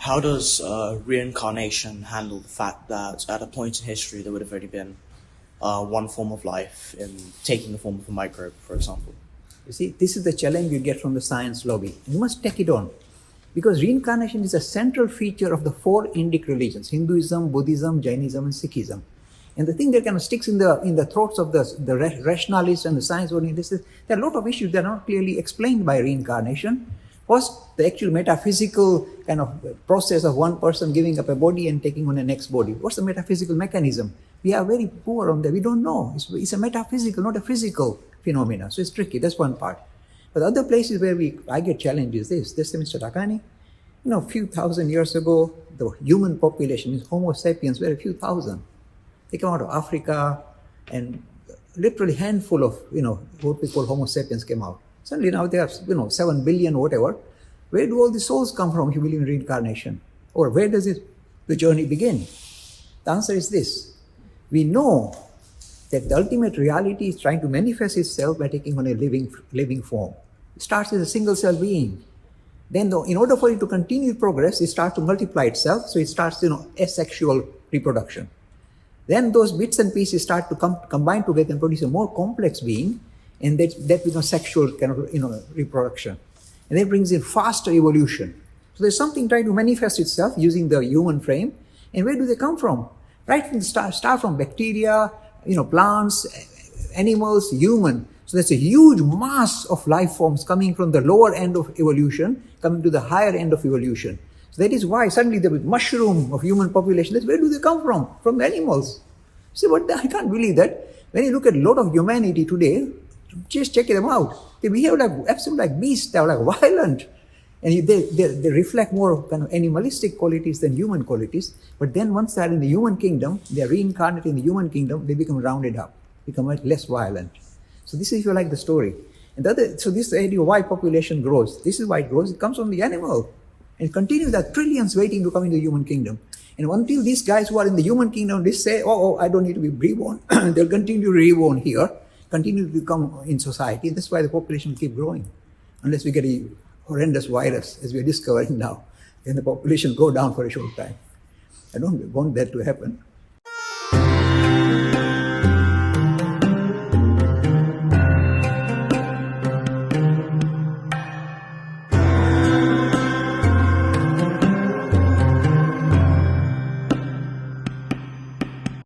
how does reincarnation handle the fact that at a point in history there would have already been one form of life in taking the form of a microbe, for example? You see, this is the challenge you get from the science lobby. You must take it on. Because reincarnation is a central feature of the four Indic religions, Hinduism, Buddhism, Jainism, and Sikhism. And the thing that kind of sticks in the throats of the rationalists and the science-oriented is there are a lot of issues that are not clearly explained by reincarnation. First, the actual metaphysical kind of process of one person giving up a body and taking on a next body. What's the metaphysical mechanism? We are very poor on that. We don't know. It's a metaphysical, not a physical phenomena. So it's tricky. That's one part. But the other places where I get challenged is this. This is Mr. Takani. A few thousand years ago, the human population, Homo sapiens, were a few thousand. They came out of Africa, and literally handful of, what we call Homo sapiens came out. Suddenly now there are, 7 billion or whatever. Where do all the souls come from if you believe in reincarnation? Or where does the journey begin? The answer is this. We know that the ultimate reality is trying to manifest itself by taking on a living form. It starts as a single cell being. Then in order for it to continue progress, it starts to multiply itself. So it starts, asexual reproduction. Then those bits and pieces start to combine together and produce a more complex being, and that becomes sexual kind of reproduction. And that brings in faster evolution. So there's something trying to manifest itself using the human frame. And where do they come from? Right from the start from bacteria, plants, animals, human. So there's a huge mass of life forms coming from the lower end of evolution, coming to the higher end of evolution. So that is why suddenly the mushroom of human population, where do they come from? From animals. See, but I can't believe that. When you look at a lot of humanity today, just check them out. They behave absolutely like beasts. They're like violent. And they reflect more kind of animalistic qualities than human qualities. But then once they're in the human kingdom, they're reincarnated in the human kingdom, they become rounded up, become less violent. So this is, if you like, the story. And so this idea of why population grows. This is why it grows. It comes from the animal. And it continues. There are trillions waiting to come into the human kingdom. And until these guys who are in the human kingdom, they say, I don't need to be reborn. They'll continue to reborn here, continue to become in society. That's why the population will keep growing. Unless we get a horrendous virus, as we're discovering now, then the population go down for a short time. I don't want that to happen.